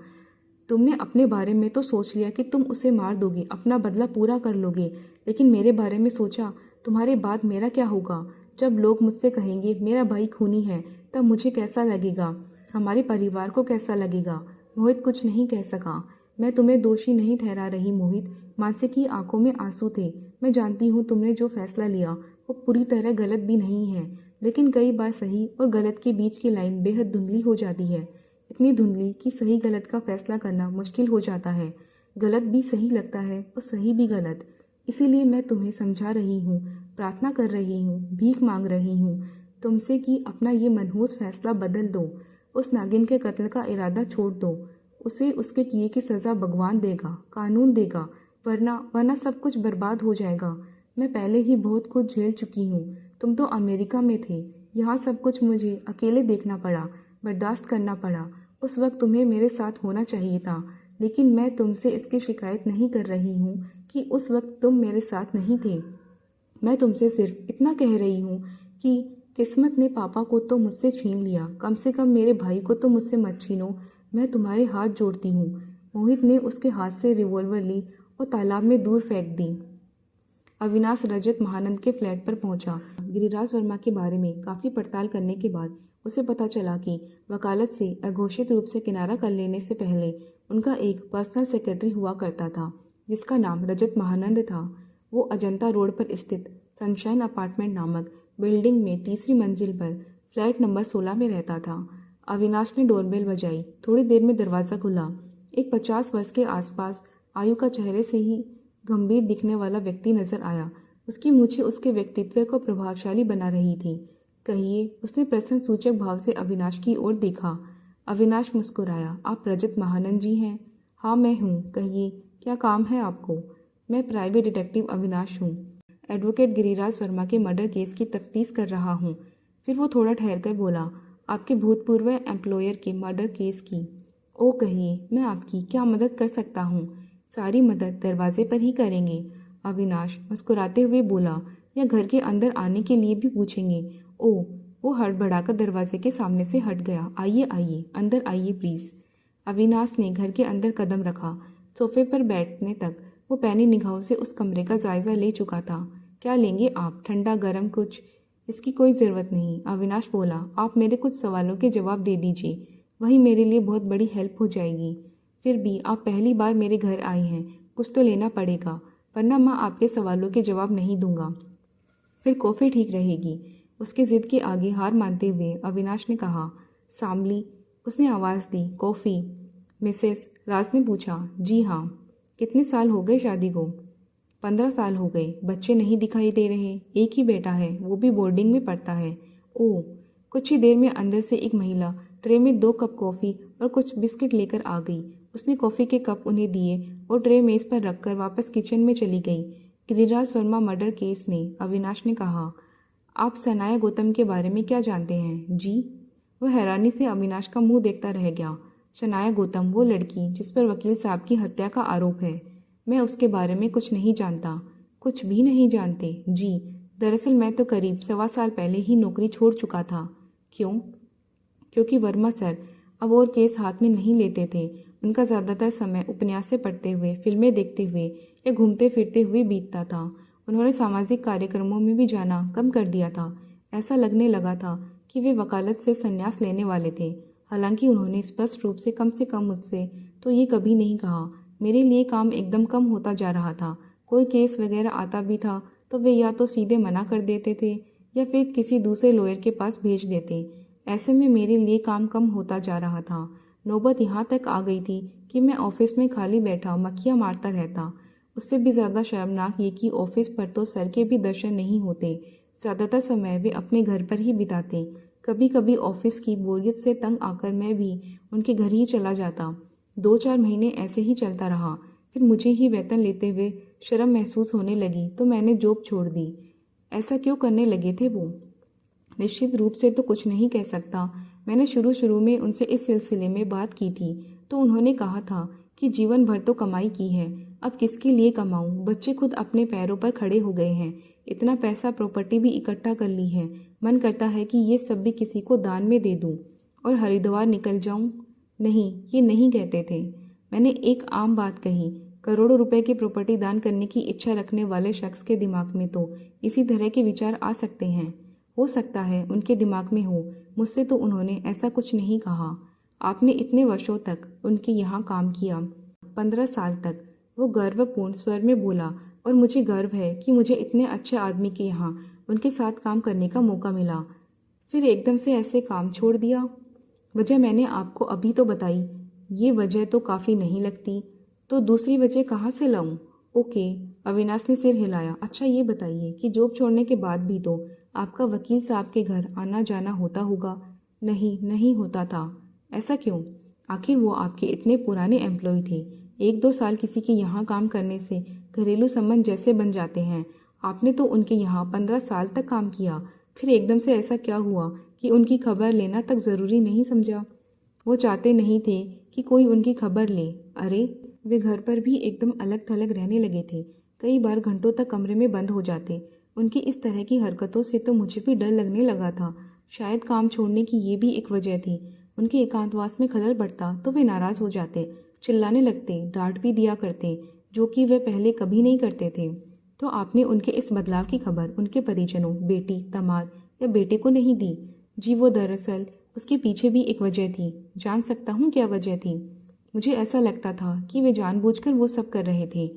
तुमने अपने बारे में तो सोच लिया कि तुम उसे मार दोगे, अपना बदला पूरा कर लोगे, लेकिन मेरे बारे में सोचा? तुम्हारे बाद मेरा क्या होगा? जब लोग मुझसे कहेंगे मेरा भाई खूनी है, तब मुझे कैसा लगेगा? हमारे परिवार को कैसा लगेगा? मोहित कुछ नहीं कह सका। मैं तुम्हें दोषी नहीं ठहरा रही मोहित। मानसी की आंखों में आंसू थे। मैं जानती हूँ तुमने जो फैसला लिया वो पूरी तरह गलत भी नहीं है, लेकिन कई बार सही और गलत के बीच की लाइन बेहद धुंधली हो जाती है। इतनी धुंधली कि सही गलत का फैसला करना मुश्किल हो जाता है। गलत भी सही लगता है और सही भी गलत। इसीलिए मैं तुम्हें समझा रही हूँ, प्रार्थना कर रही हूँ, भीख मांग रही हूँ तुमसे कि अपना ये मनहूस फैसला बदल दो। उस नागिन के कत्ल का इरादा छोड़ दो। उसे उसके किए की सज़ा भगवान देगा, कानून देगा, वरना सब कुछ बर्बाद हो जाएगा। मैं पहले ही बहुत कुछ झेल चुकी हूँ। तुम तो अमेरिका में थे, यहाँ सब कुछ मुझे अकेले देखना पड़ा, बर्दाश्त करना पड़ा। उस वक्त तुम्हें मेरे साथ होना चाहिए था, लेकिन मैं तुमसे इसकी शिकायत नहीं कर रही हूँ कि उस वक्त तुम मेरे साथ नहीं थे। मैं तुमसे सिर्फ इतना कह रही हूँ कि किस्मत ने पापा को तो मुझसे छीन लिया, कम से कम मेरे भाई को तो मुझसे मत छीनो। मैं तुम्हारे हाथ जोड़ती हूँ। मोहित ने उसके हाथ से रिवॉल्वर ली और तालाब में दूर फेंक दी। अविनाश रजत महानंद के फ्लैट पर पहुंचा। गिरिराज वर्मा के बारे में काफ़ी पड़ताल करने के बाद उसे पता चला कि वकालत से अघोषित रूप से किनारा कर लेने से पहले उनका एक पर्सनल सेक्रेटरी हुआ करता था, जिसका नाम रजत महानंद था। वो अजंता रोड पर स्थित सनशाइन अपार्टमेंट नामक बिल्डिंग में तीसरी मंजिल पर फ्लैट नंबर 16 में रहता था। अविनाश ने डोरबेल बजाई। थोड़ी देर में दरवाज़ा खुला। एक 50 वर्ष के आसपास आयु का चेहरे से ही गंभीर दिखने वाला व्यक्ति नजर आया। उसकी मूछें उसके व्यक्तित्व को प्रभावशाली बना रही थी। कहिए, उसने प्रश्न सूचक भाव से अविनाश की ओर देखा। अविनाश मुस्कुराया। आप रजत महानंद जी हैं? हाँ मैं हूँ, कहिए क्या काम है आपको? मैं प्राइवेट डिटेक्टिव अविनाश हूँ। एडवोकेट गिरिराज वर्मा के मर्डर केस की तफ्तीश कर रहा हूँ। फिर वो थोड़ा ठहर कर बोला, आपके भूतपूर्व एम्प्लॉयर के मर्डर केस की। ओ कहिए, मैं आपकी क्या मदद कर सकता हूँ? सारी मदद दरवाजे पर ही करेंगे। अविनाश मुस्कुराते हुए बोला, या घर के अंदर आने के लिए भी पूछेंगे? ओ, वो हड़बड़ाकर दरवाजे के सामने से हट गया। आइए आइए, अंदर आइए प्लीज़। अविनाश ने घर के अंदर कदम रखा। सोफे पर बैठने तक वो पैनी निगाहों से उस कमरे का जायजा ले चुका था। क्या लेंगे आप? ठंडा गरम कुछ? इसकी कोई ज़रूरत नहीं, अविनाश बोला। आप मेरे कुछ सवालों के जवाब दे दीजिए, वही मेरे लिए बहुत बड़ी हेल्प हो जाएगी। फिर भी आप पहली बार मेरे घर आए हैं, कुछ तो लेना पड़ेगा, वरना मैं आपके सवालों के जवाब नहीं दूंगा। फिर कॉफ़ी ठीक रहेगी। उसकी ज़िद के आगे हार मानते हुए अविनाश ने कहा, सामली। उसने आवाज़ दी, कॉफ़ी। मिसेस राज ने पूछा, जी हाँ। कितने साल हो गए शादी को? 15 साल हो गए। बच्चे नहीं दिखाई दे रहे? एक ही बेटा है, वो भी बोर्डिंग में पढ़ता है। ओह। कुछ ही देर में अंदर से एक महिला ट्रे में 2 कप कॉफ़ी और कुछ बिस्किट लेकर आ गई। उसने कॉफ़ी के कप उन्हें दिए और ट्रे मेज़ पर रखकर वापस किचन में चली गई। गिरिराज वर्मा मर्डर केस में अविनाश ने कहा, आप सनाया गौतम के बारे में क्या जानते हैं? जी। वह हैरानी से अविनाश का मुंह देखता रह गया। सनाया गौतम, वो लड़की जिस पर वकील साहब की हत्या का आरोप है। मैं उसके बारे में कुछ नहीं जानता। कुछ भी नहीं जानते? जी। दरअसल मैं तो करीब 1.25 साल पहले ही नौकरी छोड़ चुका था। क्यों? क्योंकि वर्मा सर अब और केस हाथ में नहीं लेते थे। उनका ज़्यादातर समय उपन्यासें पढ़ते हुए, फिल्में देखते हुए या घूमते फिरते हुए बीतता था। उन्होंने सामाजिक कार्यक्रमों में भी जाना कम कर दिया था। ऐसा लगने लगा था कि वे वकालत से संन्यास लेने वाले थे। हालांकि उन्होंने स्पष्ट रूप से कम मुझसे तो ये कभी नहीं कहा। मेरे लिए काम एकदम कम होता जा रहा था। कोई केस वगैरह आता भी था तो वे या तो सीधे मना कर देते थे या फिर किसी दूसरे लॉयर के पास भेज देते। ऐसे में मेरे लिए काम कम होता जा रहा था। नौबत यहाँ तक आ गई थी कि मैं ऑफिस में खाली बैठा मक्खियाँ मारता रहता। उससे भी ज़्यादा शर्मनाक ये कि ऑफिस पर तो सर के भी दर्शन नहीं होते। ज़्यादातर समय वे अपने घर पर ही बिताते। कभी कभी ऑफिस की बोरियत से तंग आकर मैं भी उनके घर ही चला जाता। 2-4 महीने ऐसे ही चलता रहा। फिर मुझे ही वेतन लेते हुए शर्म महसूस होने लगी तो मैंने जॉब छोड़ दी। ऐसा क्यों करने लगे थे वो? निश्चित रूप से तो कुछ नहीं कह सकता। मैंने शुरू में उनसे इस सिलसिले में बात की थी तो उन्होंने कहा था कि जीवन भर तो कमाई की है, अब किसके लिए कमाऊं? बच्चे खुद अपने पैरों पर खड़े हो गए हैं, इतना पैसा प्रॉपर्टी भी इकट्ठा कर ली है। मन करता है कि ये सब भी किसी को दान में दे दूं और हरिद्वार निकल जाऊं। नहीं, ये नहीं कहते थे। मैंने एक आम बात कही। करोड़ों रुपए की प्रॉपर्टी दान करने की इच्छा रखने वाले शख्स के दिमाग में तो इसी तरह के विचार आ सकते हैं। हो सकता है उनके दिमाग में हो, मुझसे तो उन्होंने ऐसा कुछ नहीं कहा। आपने इतने वर्षों तक उनके यहाँ काम किया, 15 साल तक, वो गर्वपूर्ण स्वर में बोला, और मुझे गर्व है कि मुझे इतने अच्छे आदमी के यहाँ उनके साथ काम करने का मौका मिला। फिर एकदम से ऐसे काम छोड़ दिया। वजह मैंने आपको अभी तो बताई। ये वजह तो काफ़ी नहीं लगती, तो दूसरी वजह कहाँ से लाऊं? ओके, अविनाश ने सिर हिलाया। अच्छा ये बताइए कि जॉब छोड़ने के बाद भी तो आपका वकील साहब के घर आना जाना होता होगा? नहीं होता था। ऐसा क्यों? आखिर वो आपके इतने पुराने एम्प्लॉय थे। 1-2 साल किसी के यहाँ काम करने से घरेलू संबंध जैसे बन जाते हैं। आपने तो उनके यहाँ 15 साल तक काम किया, फिर एकदम से ऐसा क्या हुआ कि उनकी खबर लेना तक ज़रूरी नहीं समझा? वो चाहते नहीं थे कि कोई उनकी खबर ले। अरे, वे घर पर भी एकदम अलग थलग रहने लगे थे। कई बार घंटों तक कमरे में बंद हो जाते। उनकी इस तरह की हरकतों से तो मुझे भी डर लगने लगा था। शायद काम छोड़ने की ये भी एक वजह थी। उनके एकांतवास में खलल पड़ता तो वे नाराज़ हो जाते, चिल्लाने लगते, डांट भी दिया करते, जो कि वे पहले कभी नहीं करते थे। तो आपने उनके इस बदलाव की खबर उनके परिजनों, बेटी, दामाद या बेटे को नहीं दी? जी, वो दरअसल उसके पीछे भी एक वजह थी। जान सकता हूँ क्या वजह थी? मुझे ऐसा लगता था कि वे जानबूझकर वो सब कर रहे थे।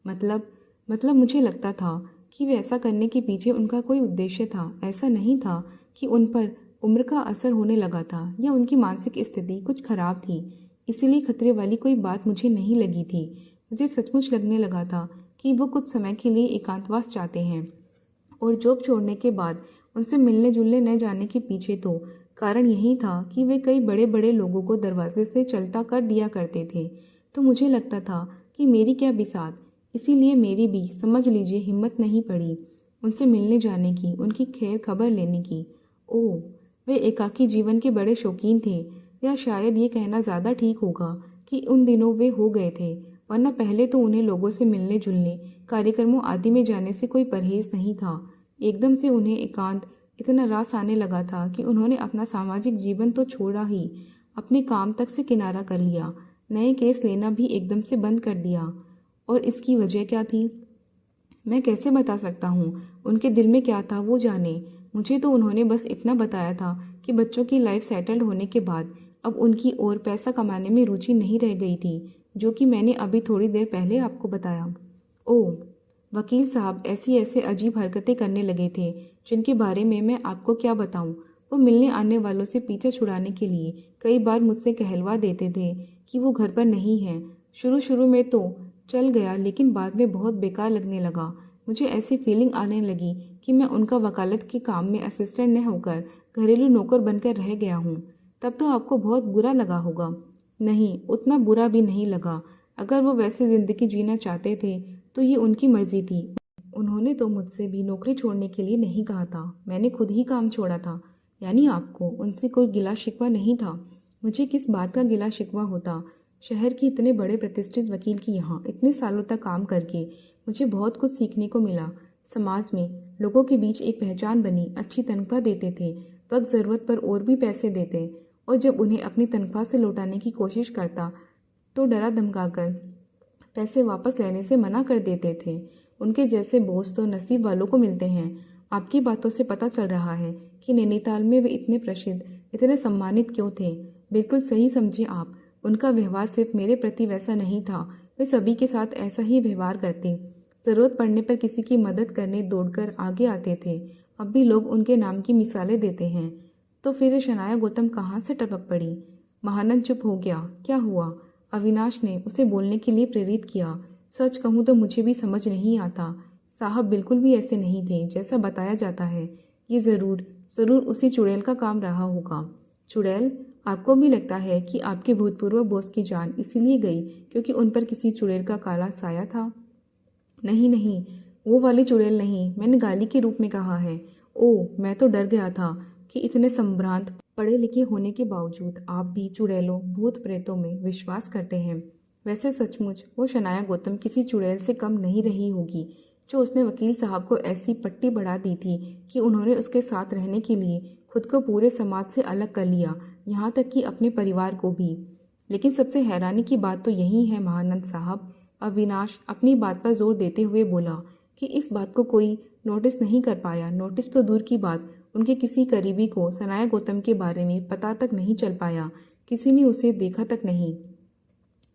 मतलब मतलब मुझे लगता था कि वे ऐसा करने के पीछे उनका कोई उद्देश्य था। ऐसा नहीं था कि उन पर उम्र का असर होने लगा था या उनकी मानसिक स्थिति कुछ खराब थी, इसीलिए खतरे वाली कोई बात मुझे नहीं लगी थी। मुझे सचमुच लगने लगा था कि वो कुछ समय के लिए एकांतवास चाहते हैं, और जॉब छोड़ने के बाद उनसे मिलने जुलने न जाने के पीछे तो कारण यही था कि वे कई बड़े बड़े लोगों को दरवाजे से चलता कर दिया करते थे। तो मुझे लगता था कि मेरी क्या बिसात, इसीलिए मेरी भी समझ लीजिए हिम्मत नहीं पड़ी उनसे मिलने जाने की, उनकी खैर खबर लेने की। ओह, वे एकाकी जीवन के बड़े शौकीन थे, या शायद ये कहना ज़्यादा ठीक होगा कि उन दिनों वे हो गए थे, वरना पहले तो उन्हें लोगों से मिलने जुलने, कार्यक्रमों आदि में जाने से कोई परहेज नहीं था। एकदम से उन्हें एकांत इतना रास आने लगा था कि उन्होंने अपना सामाजिक जीवन तो छोड़ा ही, अपने काम तक से किनारा कर लिया, नए केस लेना भी एकदम से बंद कर दिया। और इसकी वजह क्या थी? मैं कैसे बता सकता हूँ? उनके दिल में क्या था वो जाने। मुझे तो उन्होंने बस इतना बताया था कि बच्चों की लाइफ सेटल्ड होने के बाद अब उनकी और पैसा कमाने में रुचि नहीं रह गई थी, जो कि मैंने अभी थोड़ी देर पहले आपको बताया। ओह, वकील साहब ऐसी ऐसे अजीब हरकतें करने लगे थे जिनके बारे में मैं आपको क्या बताऊं। वो मिलने आने वालों से पीछा छुड़ाने के लिए कई बार मुझसे कहलवा देते थे कि वो घर पर नहीं है। शुरू शुरू में तो चल गया, लेकिन बाद में बहुत बेकार लगने लगा। मुझे ऐसी फीलिंग आने लगी कि मैं उनका वकालत के काम में असिस्टेंट न होकर घरेलू नौकर बनकर रह गया हूँ। तब तो आपको बहुत बुरा लगा होगा। नहीं, उतना बुरा भी नहीं लगा। अगर वो वैसे ज़िंदगी जीना चाहते थे तो ये उनकी मर्जी थी। उन्होंने तो मुझसे भी नौकरी छोड़ने के लिए नहीं कहा था, मैंने खुद ही काम छोड़ा था। यानी आपको उनसे कोई गिला शिकवा नहीं था? मुझे किस बात का गिला शिकवा होता? शहर के इतने बड़े प्रतिष्ठित वकील की यहाँ इतने सालों तक काम करके मुझे बहुत कुछ सीखने को मिला। समाज में लोगों के बीच एक पहचान बनी, अच्छी तनख्वाह देते थे, वक्त ज़रूरत पर और भी पैसे देते, और जब उन्हें अपनी तनख्वाह से लौटाने की कोशिश करता तो डरा धमकाकर पैसे वापस लेने से मना कर देते थे। उनके जैसे बॉस तो नसीब वालों को मिलते हैं। आपकी बातों से पता चल रहा है कि नैनीताल में वे इतने प्रसिद्ध, इतने सम्मानित क्यों थे। बिल्कुल सही समझे आप। उनका व्यवहार सिर्फ मेरे प्रति वैसा नहीं था, वे सभी के साथ ऐसा ही व्यवहार करते। ज़रूरत पड़ने पर किसी की मदद करने दौड़कर आगे आते थे। अब भी लोग उनके नाम की मिसालें देते हैं। तो फिर शनाया गौतम कहाँ से टपक पड़ी? महानंद चुप हो गया। क्या हुआ? अविनाश ने उसे बोलने के लिए प्रेरित किया। सच कहूँ तो मुझे भी समझ नहीं आता। साहब बिल्कुल भी ऐसे नहीं थे जैसा बताया जाता है। ये ज़रूर ज़रूर उसी चुड़ैल का काम रहा होगा। चुड़ैल? आपको भी लगता है कि आपके भूतपूर्व बॉस की जान इसीलिए गई क्योंकि उन पर किसी चुड़ैल का काला साया था? नहीं नहीं, वो वाली चुड़ैल नहीं, मैंने गाली के रूप में कहा है। ओह, मैं तो डर गया था कि इतने संभ्रांत पढ़े लिखे होने के बावजूद आप भी चुड़ैलों, भूत प्रेतों में विश्वास करते हैं। वैसे सचमुच वो शनाया गौतम किसी चुड़ैल से कम नहीं रही होगी, जो उसने वकील साहब को ऐसी पट्टी बढ़ा दी थी कि उन्होंने उसके साथ रहने के लिए खुद को पूरे समाज से अलग कर लिया, यहाँ तक कि अपने परिवार को भी। लेकिन सबसे हैरानी की बात तो यही है महानंद साहब, अविनाश अपनी बात पर जोर देते हुए बोला, कि इस बात को कोई नोटिस नहीं कर पाया। नोटिस तो दूर की बात, उनके किसी करीबी को सनाया गौतम के बारे में पता तक नहीं चल पाया। किसी ने उसे देखा तक नहीं।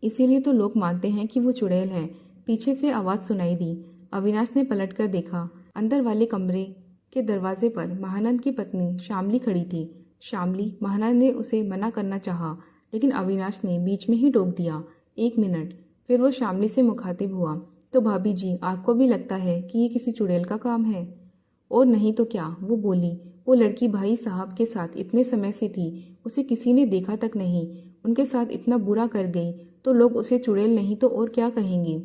इसीलिए तो लोग मानते हैं कि वो चुड़ैल है। पीछे से आवाज़ सुनाई दी। अविनाश ने पलटकर देखा। अंदर वाले कमरे के दरवाजे पर महानंद की पत्नी शामली खड़ी थी। शामली? महानंद ने उसे मना करना चाहा, लेकिन अविनाश ने बीच में ही टोक दिया। 1 मिनट। फिर वो शामली से मुखातिब हुआ। तो भाभी जी, आपको भी लगता है कि ये किसी चुड़ैल का काम है? और नहीं तो क्या, वो बोली। वो लड़की भाई साहब के साथ इतने समय से थी, उसे किसी ने देखा तक नहीं। उनके साथ इतना बुरा कर गई तो लोग उसे चुड़ैल नहीं तो और क्या कहेंगे।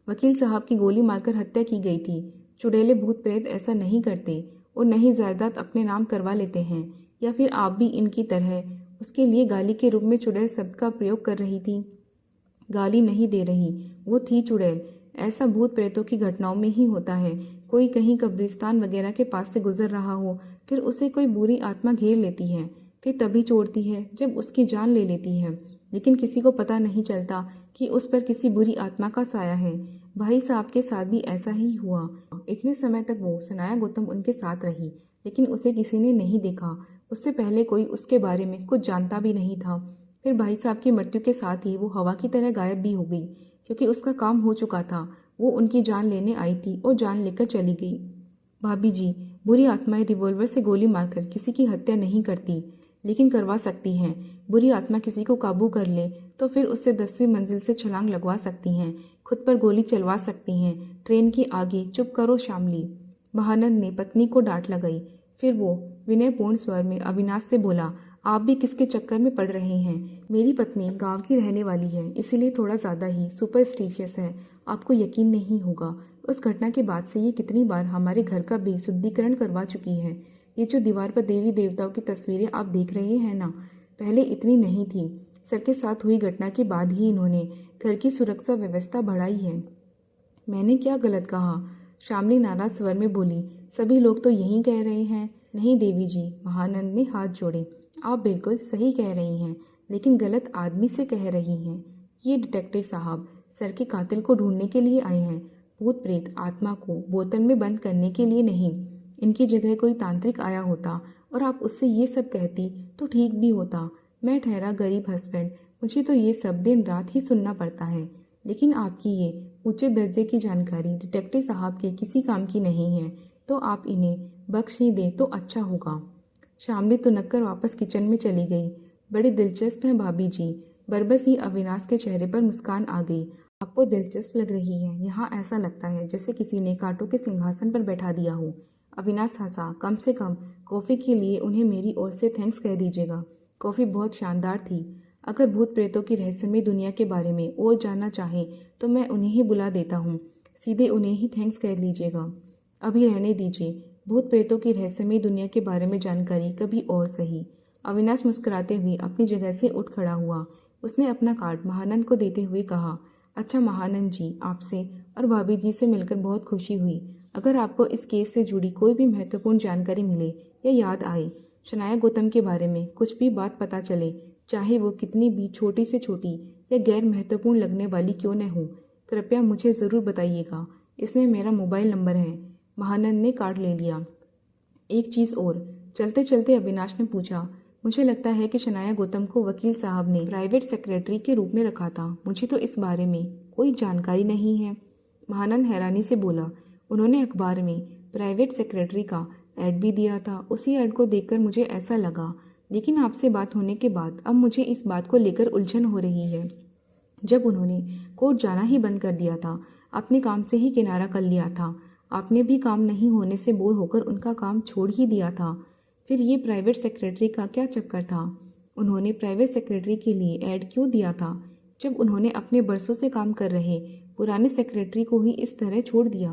वकील साहब की गोली मारकर हत्या की गई थी। चुड़ैले भूत प्रेत ऐसा नहीं करते और न ही जायदाद अपने नाम करवा लेते हैं। या फिर आप भी इनकी तरह उसके लिए गाली के रूप में चुड़ैल शब्द का प्रयोग कर रही थी? गाली नहीं दे रही, वो थी चुड़ैल। ऐसा भूत प्रेतों की घटनाओं में ही होता है। कोई कहीं कब्रिस्तान वगैरह के पास से गुजर रहा हो, फिर उसे कोई बुरी आत्मा घेर लेती है, फिर तभी छोड़ती है जब उसकी जान ले लेती है। लेकिन किसी को पता नहीं चलता कि उस पर किसी बुरी आत्मा का साया है। भाई साहब के साथ भी ऐसा ही हुआ। इतने समय तक वो सनाया गौतम उनके साथ रही, लेकिन उसे किसी ने नहीं देखा। उससे पहले कोई उसके बारे में कुछ जानता भी नहीं था। फिर भाई साहब की मृत्यु के साथ ही वो हवा की तरह गायब भी हो गई, क्योंकि उसका काम हो चुका था। वो उनकी जान लेने आई थी और जान लेकर चली गई। भाभी जी, बुरी आत्माएं रिवॉल्वर से गोली मारकर किसी की हत्या नहीं करती, लेकिन करवा सकती हैं। बुरी आत्मा किसी को काबू कर ले तो फिर उससे 10वीं मंजिल से छलांग लगवा सकती हैं, खुद पर गोली चलवा सकती हैं। ट्रेन के आगे चुप करो शामली। महानंद ने पत्नी को डांट लगाई। फिर वो विनयपूर्ण स्वर में अविनाश से बोला, आप भी किसके चक्कर में पड़ रहे हैं? मेरी पत्नी गांव की रहने वाली है, इसीलिए थोड़ा ज़्यादा ही सुपरस्टिशियस है। आपको यकीन नहीं होगा, उस घटना के बाद से ये कितनी बार हमारे घर का भी शुद्धिकरण करवा चुकी है। ये जो दीवार पर देवी देवताओं की तस्वीरें आप देख रहे हैं ना, पहले इतनी नहीं थी। सर के साथ हुई घटना के बाद ही इन्होंने घर की सुरक्षा व्यवस्था बढ़ाई है। मैंने क्या गलत कहा? शामली नाराज स्वर में बोली। सभी लोग तो यही कह रहे हैं। नहीं देवी जी, महानंद ने हाथ जोड़े। आप बिल्कुल सही कह रही हैं, लेकिन गलत आदमी से कह रही हैं। ये डिटेक्टिव साहब सर के कातिल को ढूंढने के लिए आए हैं, भूत प्रेत आत्मा को बोतल में बंद करने के लिए नहीं। इनकी जगह कोई तांत्रिक आया होता और आप उससे ये सब कहती तो ठीक भी होता। मैं ठहरा गरीब हस्बैंड, मुझे तो ये सब दिन रात ही सुनना पड़ता है। लेकिन आपकी ये ऊंचे दर्जे की जानकारी डिटेक्टिव साहब के किसी काम की नहीं है, तो आप इन्हें बख्श ही दें तो अच्छा होगा। शामली तुनक कर वापस किचन में चली गई। बड़ी दिलचस्प है भाभी जी। बरबस ही अविनाश के चेहरे पर मुस्कान आ गई। आपको दिलचस्प लग रही है? यहाँ ऐसा लगता है जैसे किसी ने कांटों के सिंहासन पर बैठा दिया हो। अविनाश हंसा। कम से कम कॉफ़ी के लिए उन्हें मेरी ओर से थैंक्स कह दीजिएगा। कॉफ़ी बहुत शानदार थी। अगर भूत प्रेतों की रहस्यमय दुनिया के बारे में और जानना चाहें तो मैं उन्हें ही बुला देता हूँ। सीधे उन्हें ही थैंक्स कह लीजिएगा। अभी रहने दीजिए। भूत प्रेतों की रहस्यमय दुनिया के बारे में जानकारी कभी और सही। अविनाश मुस्कुराते हुए अपनी जगह से उठ खड़ा हुआ। उसने अपना कार्ड महानंद को देते हुए कहा, अच्छा महानंद जी, आपसे और भाभी जी से मिलकर बहुत खुशी हुई। अगर आपको इस केस से जुड़ी कोई भी महत्वपूर्ण जानकारी मिले या याद आए, शनाया गौतम के बारे में कुछ भी बात पता चले, चाहे वो कितनी भी छोटी से छोटी या गैर महत्वपूर्ण लगने वाली क्यों न हो, कृपया मुझे ज़रूर बताइएगा। इसमें मेरा मोबाइल नंबर है। महानंद ने कार्ड ले लिया। एक चीज़ और, चलते चलते अविनाश ने पूछा, मुझे लगता है कि शनाया गौतम को वकील साहब ने प्राइवेट सेक्रेटरी के रूप में रखा था। मुझे तो इस बारे में कोई जानकारी नहीं है। महानंद हैरानी से बोला, उन्होंने अखबार में प्राइवेट सेक्रेटरी का ऐड भी दिया था। उसी ऐड को देखकर मुझे ऐसा लगा, लेकिन आपसे बात होने के बाद अब मुझे इस बात को लेकर उलझन हो रही है। जब उन्होंने कोर्ट जाना ही बंद कर दिया था, अपने काम से ही किनारा कर लिया था, आपने भी काम नहीं होने से बोर होकर उनका काम छोड़ ही दिया था। फिर ये प्राइवेट सेक्रेटरी का क्या चक्कर था? उन्होंने प्राइवेट सेक्रेटरी के लिए ऐड क्यों दिया था, जब उन्होंने अपने बरसों से काम कर रहे पुराने सेक्रेटरी को ही इस तरह छोड़ दिया?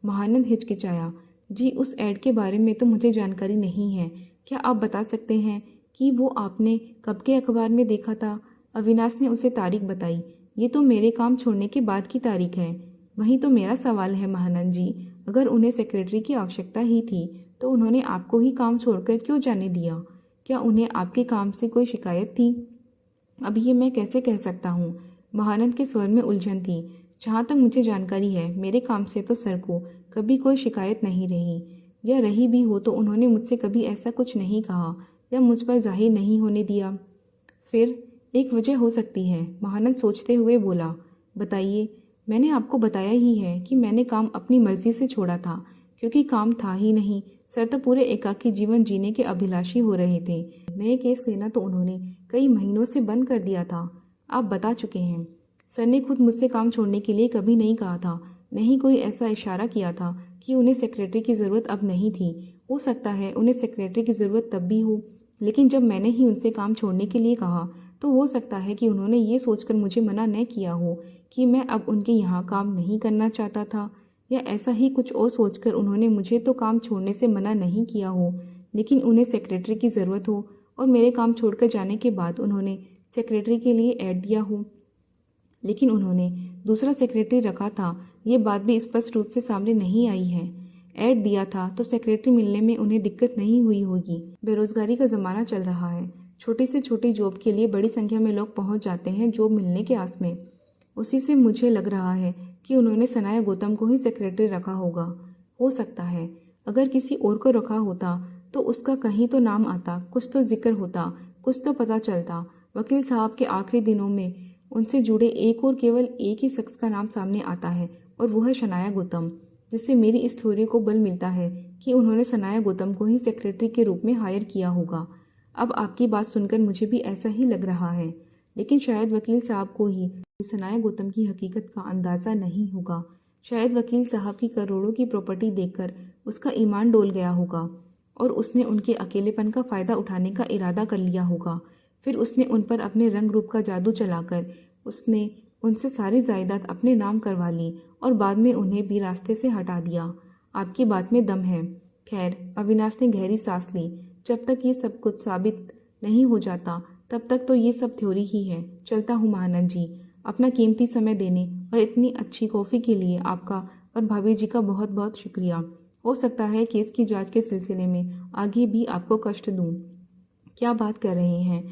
महानंद हिचकिचाया, जी उस ऐड के बारे में तो मुझे जानकारी नहीं है। क्या आप बता सकते हैं कि वो आपने कब के अखबार में देखा था? अविनाश ने उसे तारीख बताई। ये तो मेरे काम छोड़ने के बाद की तारीख है। वही तो मेरा सवाल है महानंद जी, अगर उन्हें सेक्रेटरी की आवश्यकता ही थी तो उन्होंने आपको ही काम छोड़कर क्यों जाने दिया? क्या उन्हें आपके काम से कोई शिकायत थी? अब ये मैं कैसे कह सकता हूँ? महानंद के स्वर में उलझन थी। जहाँ तक मुझे जानकारी है, मेरे काम से तो सर को कभी कोई शिकायत नहीं रही, या रही भी हो तो उन्होंने मुझसे कभी ऐसा कुछ नहीं कहा या मुझ पर जाहिर नहीं होने दिया। फिर एक वजह हो सकती है, महानंद सोचते हुए बोला। बताइए। मैंने आपको बताया ही है कि मैंने काम अपनी मर्जी से छोड़ा था, क्योंकि काम था ही नहीं। सर तो पूरे एकाकी जीवन जीने के अभिलाषी हो रहे थे। नए केस लेना तो उन्होंने कई महीनों से बंद कर दिया था। आप बता चुके हैं। सर ने खुद मुझसे काम छोड़ने के लिए कभी नहीं कहा था, नहीं कोई ऐसा इशारा किया था कि उन्हें सेक्रेटरी की ज़रूरत अब नहीं थी। हो सकता है उन्हें सेक्रेटरी की ज़रूरत तब भी हो, लेकिन जब मैंने ही उनसे काम छोड़ने के लिए कहा तो हो सकता है कि उन्होंने ये सोचकर मुझे मना न किया हो कि मैं अब उनके यहाँ काम नहीं करना चाहता था। या ऐसा ही कुछ और सोचकर उन्होंने मुझे तो काम छोड़ने से मना नहीं किया हो, लेकिन उन्हें सेक्रेटरी की ज़रूरत हो और मेरे काम छोड़कर जाने के बाद उन्होंने सेक्रेटरी के लिए ऐड दिया हो, लेकिन उन्होंने दूसरा सेक्रेटरी रखा था, ये बात भी स्पष्ट रूप से सामने नहीं आई है। ऐड दिया था तो सेक्रेटरी मिलने में उन्हें दिक्कत नहीं हुई होगी। बेरोजगारी का ज़माना चल रहा है, छोटी से छोटी जॉब के लिए बड़ी संख्या में लोग पहुंच जाते हैं जॉब मिलने के आस में। उसी से मुझे लग रहा है कि उन्होंने सनाया गौतम को ही सेक्रेटरी रखा होगा। हो सकता है अगर किसी और को रखा होता तो उसका कहीं तो नाम आता, कुछ तो जिक्र होता, कुछ तो पता चलता। वकील साहब के आखिरी दिनों में उनसे जुड़े एक और केवल एक ही शख्स का नाम सामने आता है और वो है सनाया गौतम, जिससे मेरी इस थ्योरी को बल मिलता है कि उन्होंने सनाया गौतम को ही सेक्रेटरी के रूप में हायर किया होगा। अब आपकी बात सुनकर मुझे भी ऐसा ही लग रहा है, लेकिन शायद वकील साहब को ही सनाया गौतम की हकीकत का अंदाज़ा नहीं होगा। शायद वकील साहब की करोड़ों की प्रॉपर्टी देखकर उसका ईमान डोल गया होगा और उसने उनके अकेलेपन का फ़ायदा उठाने का इरादा कर लिया होगा। फिर उसने उन पर अपने रंग रूप का जादू चलाकर उसने उनसे सारी जायदाद अपने नाम करवा ली और बाद में उन्हें भी रास्ते से हटा दिया। आपकी बात में दम है। खैर, अविनाश ने गहरी सांस ली। जब तक ये सब कुछ साबित नहीं हो जाता तब तक तो ये सब थ्योरी ही है। चलता हूँ महानंद जी। अपना कीमती समय देने और इतनी अच्छी कॉफ़ी के लिए आपका और भाभी जी का बहुत बहुत शुक्रिया। हो सकता है केस की जांच के सिलसिले में आगे भी आपको कष्ट दूँ। क्या बात कर रहे हैं?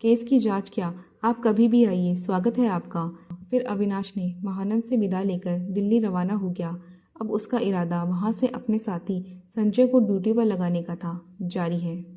केस की जांच क्या? आप कभी भी आइए, स्वागत है आपका। फिर अविनाश ने महानंद से विदा लेकर दिल्ली रवाना हो गया। अब उसका इरादा वहाँ से अपने साथी संजय को ड्यूटी पर लगाने का था। जारी है।